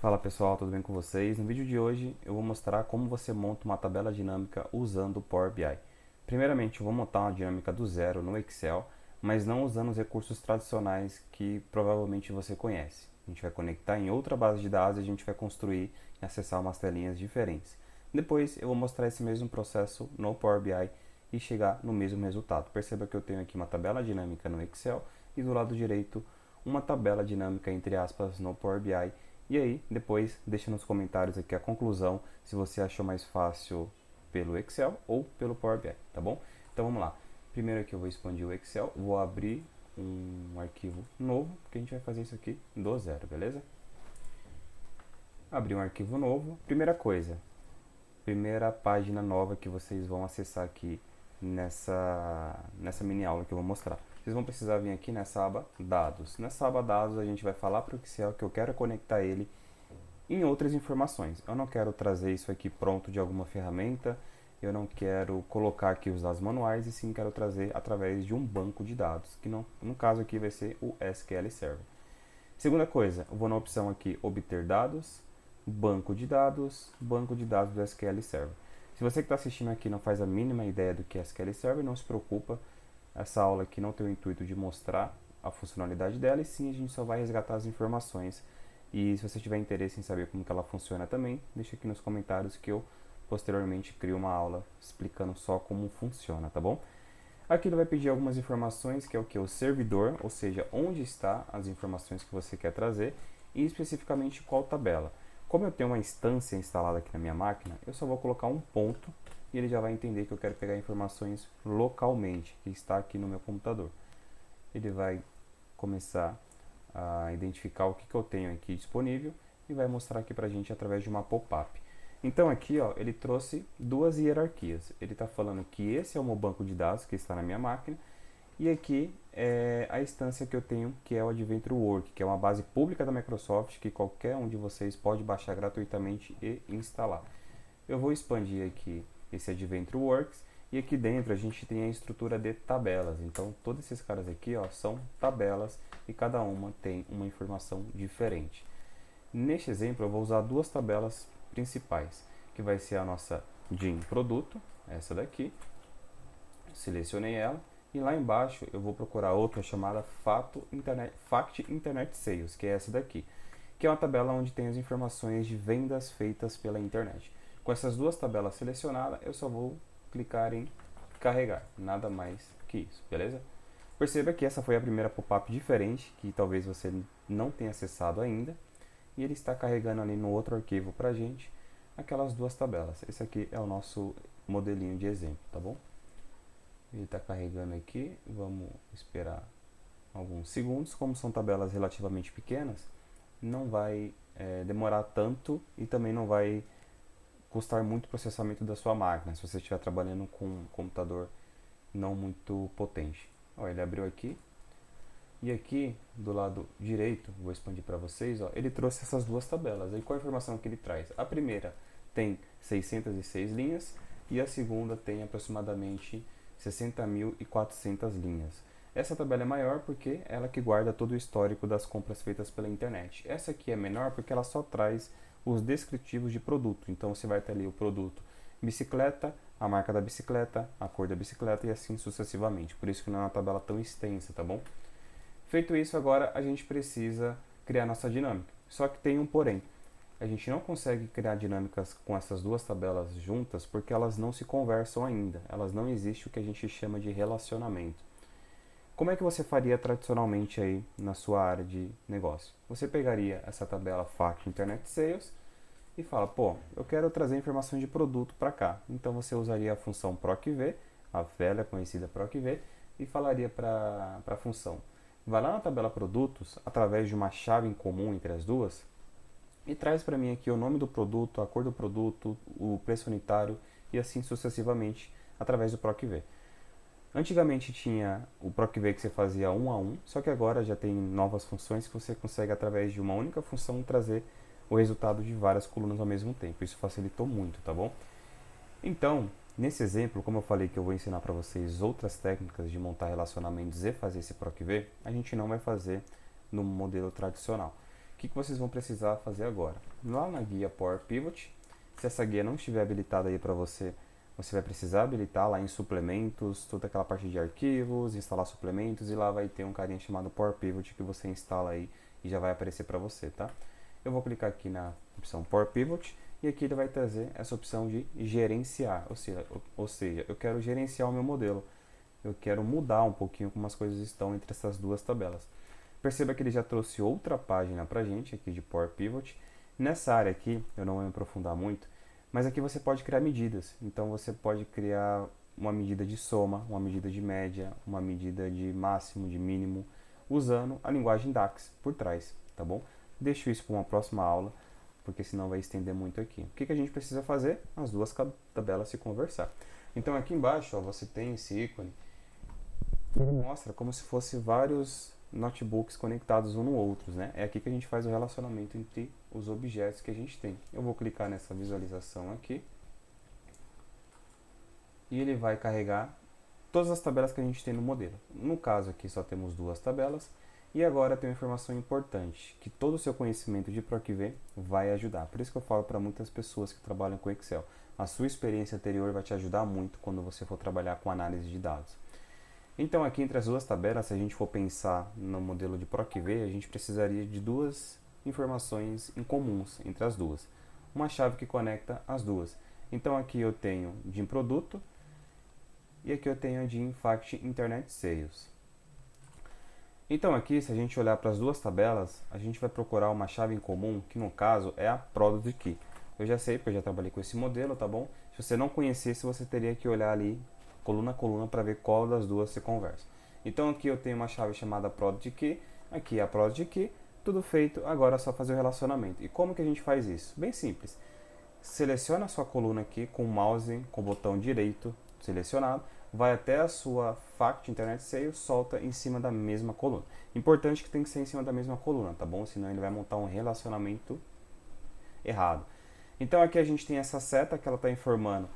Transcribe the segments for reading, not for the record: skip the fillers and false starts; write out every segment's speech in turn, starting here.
Fala pessoal, tudo bem com vocês? No vídeo de hoje eu vou mostrar como você monta uma tabela dinâmica usando o Power BI. Primeiramente eu vou montar uma dinâmica do zero no Excel, mas não usando os recursos tradicionais que provavelmente você conhece. A gente vai conectar em outra base de dados e a gente vai construir e acessar umas telinhas diferentes. Depois eu vou mostrar esse mesmo processo no Power BI e chegar no mesmo resultado. Perceba que eu tenho aqui uma tabela dinâmica no Excel e do lado direito uma tabela dinâmica entre aspas no Power BI. E aí, depois, deixa nos comentários aqui a conclusão, se você achou mais fácil pelo Excel ou pelo Power BI, tá bom? Então vamos lá. Primeiro aqui eu vou expandir o Excel, vou abrir um arquivo novo, que a gente vai fazer isso aqui do zero, beleza? Abrir um arquivo novo. Primeira coisa, primeira página nova que vocês vão acessar aqui nessa mini aula que eu vou mostrar. Vocês vão precisar vir aqui nessa aba Dados. Nessa aba Dados a gente vai falar para o Excel que eu quero conectar ele em outras informações. Eu não quero trazer isso aqui pronto de alguma ferramenta, eu não quero colocar aqui os dados manuais, e sim quero trazer através de um banco de dados, que no caso aqui vai ser o SQL Server. Segunda coisa, eu vou na opção aqui Obter Dados, banco de dados do SQL Server. Se você que está assistindo aqui não faz a mínima ideia do que é SQL Server, não se preocupa, essa aula aqui não tem o intuito de mostrar a funcionalidade dela, e sim a gente só vai resgatar as informações. E se você tiver interesse em saber como que ela funciona também, deixa aqui nos comentários que eu posteriormente crio uma aula explicando só como funciona, tá bom? Aqui ele vai pedir algumas informações, que é o que? O servidor, ou seja, onde está as informações que você quer trazer e especificamente qual tabela. Como eu tenho uma instância instalada aqui na minha máquina, eu só vou colocar um ponto e ele já vai entender que eu quero pegar informações localmente, que está aqui no meu computador. Ele vai começar a identificar o que eu tenho aqui disponível e vai mostrar aqui pra gente através de uma pop-up. Então aqui ó, ele trouxe duas hierarquias. Ele está falando que esse é o meu banco de dados que está na minha máquina, e aqui é a instância que eu tenho, que é o Adventure Work, que é uma base pública da Microsoft que qualquer um de vocês pode baixar gratuitamente e instalar. Eu vou expandir aqui esse Adventure Works, e aqui dentro a gente tem a estrutura de tabelas. Então todos esses caras aqui ó, são tabelas e cada uma tem uma informação diferente. Neste exemplo eu vou usar duas tabelas principais, que vai ser a nossa DIN produto, essa daqui. Selecionei ela e lá embaixo eu vou procurar outra chamada Fact Internet Sales, que é essa daqui, que é uma tabela onde tem as informações de vendas feitas pela internet. Com essas duas tabelas selecionadas, eu só vou clicar em carregar, nada mais que isso, beleza? Perceba que essa foi a primeira pop-up diferente, que talvez você não tenha acessado ainda, e ele está carregando ali no outro arquivo pra gente aquelas duas tabelas. Esse aqui é o nosso modelinho de exemplo, tá bom? Ele está carregando aqui, vamos esperar alguns segundos. Como são tabelas relativamente pequenas, não vai demorar tanto e também não vai custar muito o processamento da sua máquina, se você estiver trabalhando com um computador não muito potente. Ó, ele abriu aqui, e aqui do lado direito, vou expandir para vocês, ó, ele trouxe essas duas tabelas. E qual a informação que ele traz? A primeira tem 606 linhas e a segunda tem aproximadamente 60.400 linhas. Essa tabela é maior porque ela que guarda todo o histórico das compras feitas pela internet. Essa aqui é menor porque ela só traz os descritivos de produto. Então você vai ter ali o produto bicicleta, a marca da bicicleta, a cor da bicicleta e assim sucessivamente. Por isso que não é uma tabela tão extensa, tá bom? Feito isso, agora a gente precisa criar nossa dinâmica. Só que tem um porém. A gente não consegue criar dinâmicas com essas duas tabelas juntas porque elas não se conversam ainda. Elas não existem o que a gente chama de relacionamento. Como é que você faria tradicionalmente aí na sua área de negócio? Você pegaria essa tabela FAQ Internet Sales e fala, pô, eu quero trazer informações de produto para cá. Então você usaria a função PROCV, a velha conhecida PROCV, e falaria para a função, vai lá na tabela produtos, através de uma chave em comum entre as duas, e traz para mim aqui o nome do produto, a cor do produto, o preço unitário e assim sucessivamente através do PROCV. Antigamente tinha o PROCV que você fazia um a um, só que agora já tem novas funções que você consegue através de uma única função trazer o resultado de várias colunas ao mesmo tempo. Isso facilitou muito, tá bom? Então, nesse exemplo, como eu falei que eu vou ensinar para vocês outras técnicas de montar relacionamentos e fazer esse PROCV, a gente não vai fazer no modelo tradicional. O que vocês vão precisar fazer agora? Lá na guia Power Pivot, se essa guia não estiver habilitada aí para você, você vai precisar habilitar lá em suplementos, toda aquela parte de arquivos, instalar suplementos, e lá vai ter um carinha chamado Power Pivot que você instala aí e já vai aparecer para você, tá? Eu vou clicar aqui na opção Power Pivot e aqui ele vai trazer essa opção de gerenciar, ou seja, eu quero gerenciar o meu modelo, eu quero mudar um pouquinho como as coisas estão entre essas duas tabelas. Perceba que ele já trouxe outra página para a gente aqui de Power Pivot. Nessa área aqui, eu não vou me aprofundar muito, mas aqui você pode criar medidas. Então você pode criar uma medida de soma, uma medida de média, uma medida de máximo, de mínimo, usando a linguagem DAX por trás, tá bom? Deixo isso para uma próxima aula, porque senão vai estender muito aqui. O que a gente precisa fazer? As duas tabelas se conversar. Então aqui embaixo, ó, você tem esse ícone, que ele mostra como se fosse vários notebooks conectados um no outro, né? É aqui que a gente faz o relacionamento entre os objetos que a gente tem. Eu vou clicar nessa visualização aqui e ele vai carregar todas as tabelas que a gente tem no modelo. No caso aqui só temos duas tabelas. E agora tem uma informação importante, que todo o seu conhecimento de PROC-V vai ajudar. Por isso que eu falo para muitas pessoas que trabalham com Excel. A sua experiência anterior vai te ajudar muito quando você for trabalhar com análise de dados. Então aqui entre as duas tabelas, se a gente for pensar no modelo de PROC-V, a gente precisaria de duas informações em comuns entre as duas. Uma chave que conecta as duas. Então aqui eu tenho de produto e aqui eu tenho de Fact Internet Sales. Então aqui, se a gente olhar para as duas tabelas, a gente vai procurar uma chave em comum, que no caso é a Product Key. Eu já sei, porque eu já trabalhei com esse modelo, tá bom? Se você não conhecesse, você teria que olhar ali coluna a coluna para ver qual das duas se conversa. Então aqui eu tenho uma chave chamada Product Key, aqui a Product Key, tudo feito, agora é só fazer o relacionamento. E como que a gente faz isso? Bem simples. Seleciona a sua coluna aqui com o mouse, com o botão direito selecionado, vai até a sua Fact Internet Sales, solta em cima da mesma coluna. Importante que tem que ser em cima da mesma coluna, tá bom? Senão ele vai montar um relacionamento errado. Então aqui a gente tem essa seta que ela está informando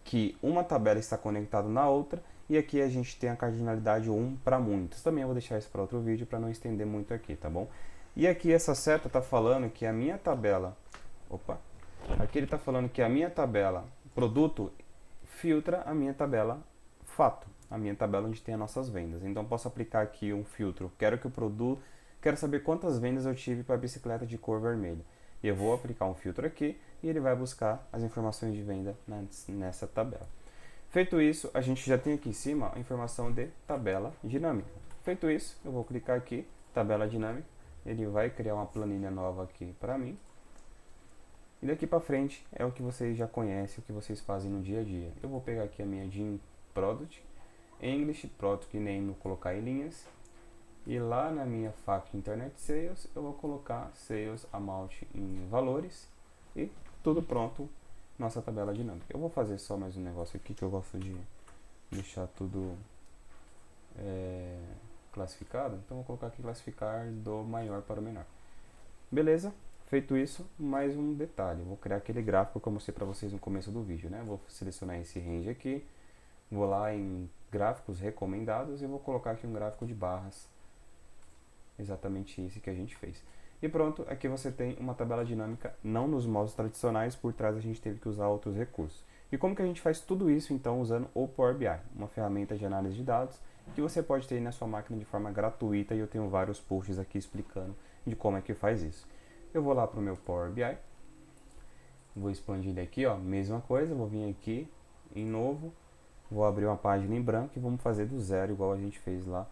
que uma tabela está conectada na outra, e aqui a gente tem a cardinalidade 1 para muitos. Também eu vou deixar isso para outro vídeo para não estender muito aqui, tá bom? E aqui essa seta está falando que a minha tabela, aqui ele está falando que a minha tabela produto filtra a minha tabela fato, a minha tabela onde tem as nossas vendas. Então posso aplicar aqui um filtro, quero saber quantas vendas eu tive para a bicicleta de cor vermelha. E eu vou aplicar um filtro aqui e ele vai buscar as informações de venda nessa tabela. Feito isso, a gente já tem aqui em cima a informação de tabela dinâmica. Feito isso, eu vou clicar aqui, tabela dinâmica, ele vai criar uma planilha nova aqui para mim. E daqui para frente é o que vocês já conhecem, o que vocês fazem no dia a dia. Eu vou pegar aqui a minha Gym Product, English, Product Name, vou colocar em linhas. E lá na minha Fact Internet Sales, eu vou colocar Sales Amount em valores e tudo pronto, nossa tabela dinâmica. Eu vou fazer só mais um negócio aqui que eu gosto de deixar tudo classificado. Então vou colocar aqui classificar do maior para o menor. Beleza? Feito isso, mais um detalhe. Vou criar aquele gráfico que eu mostrei para vocês no começo do vídeo, né? Vou selecionar esse range aqui, vou lá em gráficos recomendados e vou colocar aqui um gráfico de barras. Exatamente esse que a gente fez. E pronto, aqui você tem uma tabela dinâmica, não nos modos tradicionais, por trás a gente teve que usar outros recursos. E como que a gente faz tudo isso então usando o Power BI, uma ferramenta de análise de dados que você pode ter na sua máquina de forma gratuita, e eu tenho vários posts aqui explicando de como é que faz isso. Eu vou lá para o meu Power BI, vou expandir ele aqui, ó, mesma coisa, vou vir aqui em novo, vou abrir uma página em branco e vamos fazer do zero igual a gente fez lá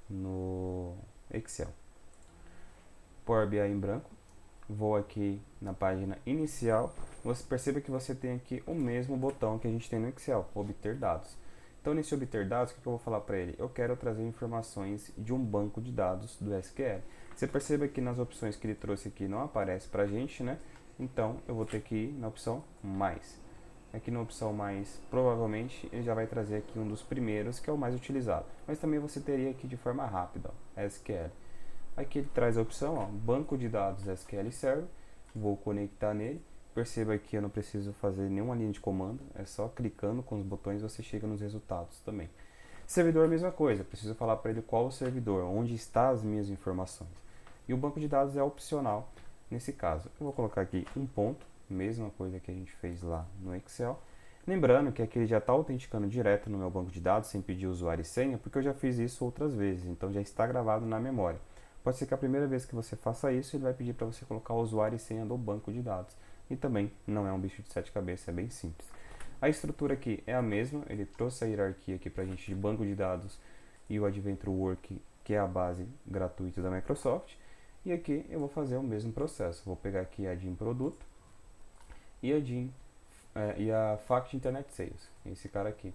no Excel. Power BI em branco, vou aqui na página inicial, você perceba que você tem aqui o mesmo botão que a gente tem no Excel, obter dados. Então nesse obter dados, o que eu vou falar para ele? Eu quero trazer informações de um banco de dados do SQL. Você perceba que nas opções que ele trouxe aqui não aparece para a gente, né? Então eu vou ter que ir na opção mais. Aqui na opção mais, provavelmente ele já vai trazer aqui um dos primeiros, que é o mais utilizado. Mas também você teria aqui de forma rápida, ó, SQL. Aqui ele traz a opção, ó, banco de dados SQL Server, vou conectar nele. Perceba que eu não preciso fazer nenhuma linha de comando, é só clicando com os botões você chega nos resultados também. Servidor, mesma coisa, preciso falar para ele qual o servidor, onde estão as minhas informações. E o banco de dados é opcional nesse caso. Eu vou colocar aqui um ponto, mesma coisa que a gente fez lá no Excel. Lembrando que aqui ele já está autenticando direto no meu banco de dados, sem pedir usuário e senha, porque eu já fiz isso outras vezes, então já está gravado na memória. Pode ser que a primeira vez que você faça isso, ele vai pedir para você colocar o usuário e senha do banco de dados. E também não é um bicho de sete cabeças, é bem simples. A estrutura aqui é a mesma, ele trouxe a hierarquia aqui para a gente de banco de dados e o Adventure Work, que é a base gratuita da Microsoft. E aqui eu vou fazer o mesmo processo. Vou pegar aqui a DIN Produto e a Fact Internet Sales, esse cara aqui.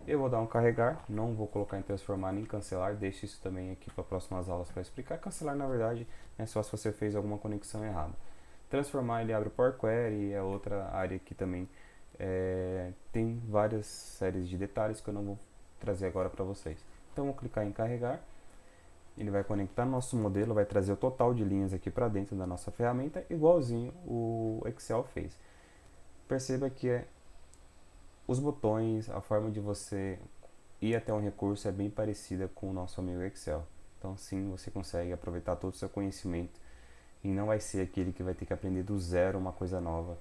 Eu vou dar um carregar, não vou colocar em transformar nem cancelar, deixo isso também aqui para próximas aulas para explicar. Cancelar, na verdade, é só se você fez alguma conexão errada. Transformar, ele abre o Power Query, é outra área que também tem várias séries de detalhes que eu não vou trazer agora para vocês. Então, vou clicar em carregar, ele vai conectar nosso modelo, vai trazer o total de linhas aqui para dentro da nossa ferramenta, igualzinho o Excel fez. Perceba que os botões, a forma de você ir até um recurso é bem parecida com o nosso amigo Excel. Então sim, você consegue aproveitar todo o seu conhecimento e não vai ser aquele que vai ter que aprender do zero uma coisa nova,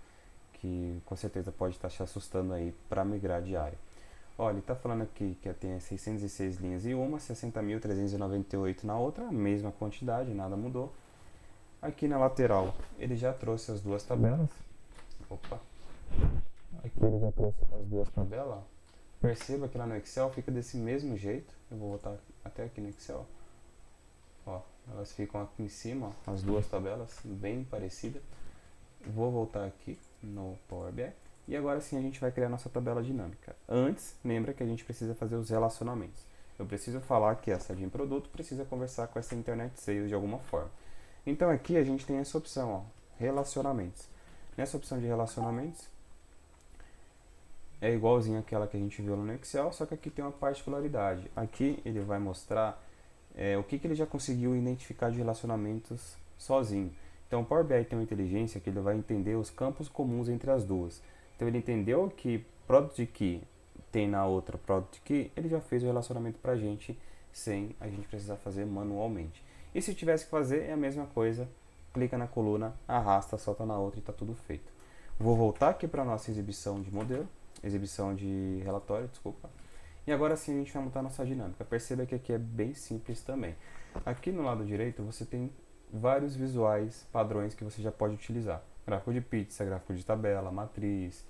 que com certeza pode estar te assustando aí para migrar de área. Olha, ele está falando aqui que tem 606 linhas em uma, 60.398 na outra, a mesma quantidade, nada mudou. Aqui na lateral, ele já trouxe as duas tabelas. Opa! Aqui ele já trouxe as duas tabelas. Perceba que lá no Excel fica desse mesmo jeito. Eu vou voltar até aqui no Excel. Ó, elas ficam aqui em cima, ó, as duas tabelas, bem parecidas. Vou voltar aqui no Power BI. E agora sim a gente vai criar nossa tabela dinâmica. Antes, lembra que a gente precisa fazer os relacionamentos. Eu preciso falar que essa DIN Produto precisa conversar com essa Internet Sales de alguma forma. Então aqui a gente tem essa opção, ó, relacionamentos. Nessa opção de relacionamentos, é igualzinho àquela que a gente viu no Excel, só que aqui tem uma particularidade. Aqui ele vai mostrar o que ele já conseguiu identificar de relacionamentos sozinho. Então o Power BI tem uma inteligência que ele vai entender os campos comuns entre as duas. Então ele entendeu que Product Key tem na outra Product Key, ele já fez o relacionamento para a gente sem a gente precisar fazer manualmente. E se tivesse que fazer, é a mesma coisa, clica na coluna, arrasta, solta na outra e está tudo feito. Vou voltar aqui para a nossa exibição de modelo, exibição de relatório, desculpa. E agora sim a gente vai montar a nossa dinâmica. Perceba que aqui é bem simples também. Aqui no lado direito você tem vários visuais padrões que você já pode utilizar. Gráfico de pizza, gráfico de tabela, matriz,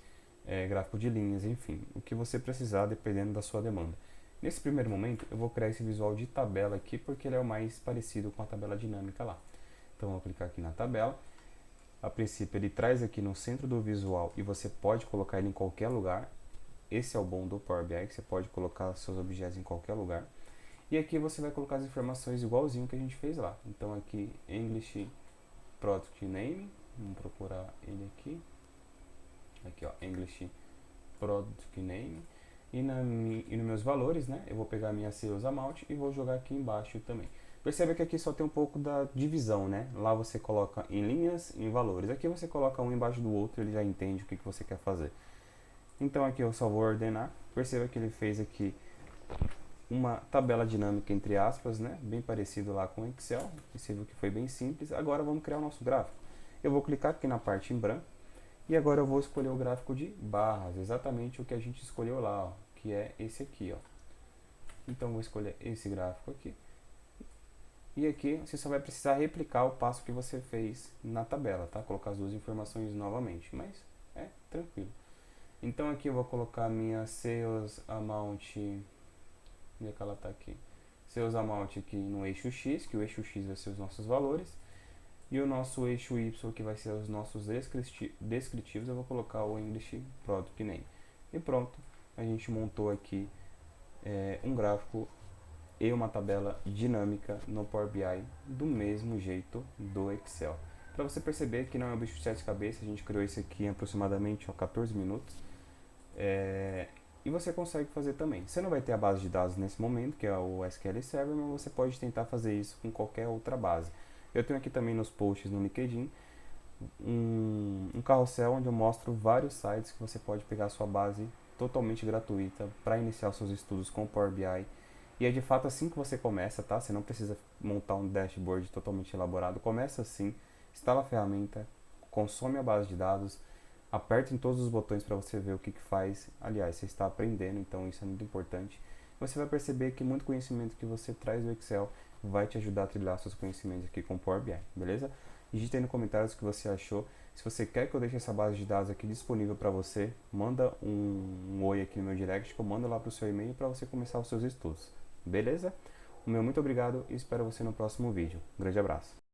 gráfico de linhas, enfim. O que você precisar dependendo da sua demanda. Nesse primeiro momento eu vou criar esse visual de tabela aqui porque ele é o mais parecido com a tabela dinâmica lá. Então eu vou clicar aqui na tabela. A princípio ele traz aqui no centro do visual e você pode colocar ele em qualquer lugar. Esse é o bom do Power BI, que você pode colocar seus objetos em qualquer lugar. E aqui você vai colocar as informações igualzinho que a gente fez lá. Então aqui English Product Name, vamos procurar ele aqui. Aqui ó, English Product Name. E nos meus valores, né, eu vou pegar a minha Sales Amount e vou jogar aqui embaixo também. Percebe que aqui só tem um pouco da divisão, né? Lá você coloca em linhas e em valores. Aqui você coloca um embaixo do outro, ele já entende o que você quer fazer. Então aqui eu só vou ordenar. Perceba que ele fez aqui uma tabela dinâmica entre aspas, né? Bem parecido lá com o Excel. Você viu que foi bem simples. Agora vamos criar o nosso gráfico. Eu vou clicar aqui na parte em branco. E agora eu vou escolher o gráfico de barras. Exatamente o que a gente escolheu lá, ó, que é esse aqui, ó. Então vou escolher esse gráfico aqui. E aqui você só vai precisar replicar o passo que você fez na tabela, tá? Colocar as duas informações novamente, mas é tranquilo. Então aqui eu vou colocar a minha Sales Amount, onde é que ela está aqui? Sales Amount aqui no eixo X, que o eixo X vai ser os nossos valores. E o nosso eixo Y, que vai ser os nossos descritivos, eu vou colocar o English Product Name. E pronto, a gente montou aqui um gráfico e uma tabela dinâmica no Power BI do mesmo jeito do Excel. Para você perceber que não é um bicho de sete cabeças, a gente criou isso aqui em aproximadamente 14 minutos. E você consegue fazer também. Você não vai ter a base de dados nesse momento, que é o SQL Server, mas você pode tentar fazer isso com qualquer outra base. Eu tenho aqui também nos posts no LinkedIn um carrossel onde eu mostro vários sites que você pode pegar a sua base totalmente gratuita para iniciar seus estudos com o Power BI E é de fato assim que você começa, tá? Você não precisa montar um dashboard totalmente elaborado. Começa assim, instala a ferramenta, consome a base de dados, aperta em todos os botões para você ver o que faz. Aliás, você está aprendendo, então isso é muito importante. Você vai perceber que muito conhecimento que você traz do Excel vai te ajudar a trilhar seus conhecimentos aqui com o Power BI, beleza? Digita aí nos comentários o que você achou. Se você quer que eu deixe essa base de dados aqui disponível para você, manda um oi aqui no meu direct, que eu mando lá para o seu e-mail para você começar os seus estudos. Beleza? O meu muito obrigado e espero você no próximo vídeo. Um grande abraço.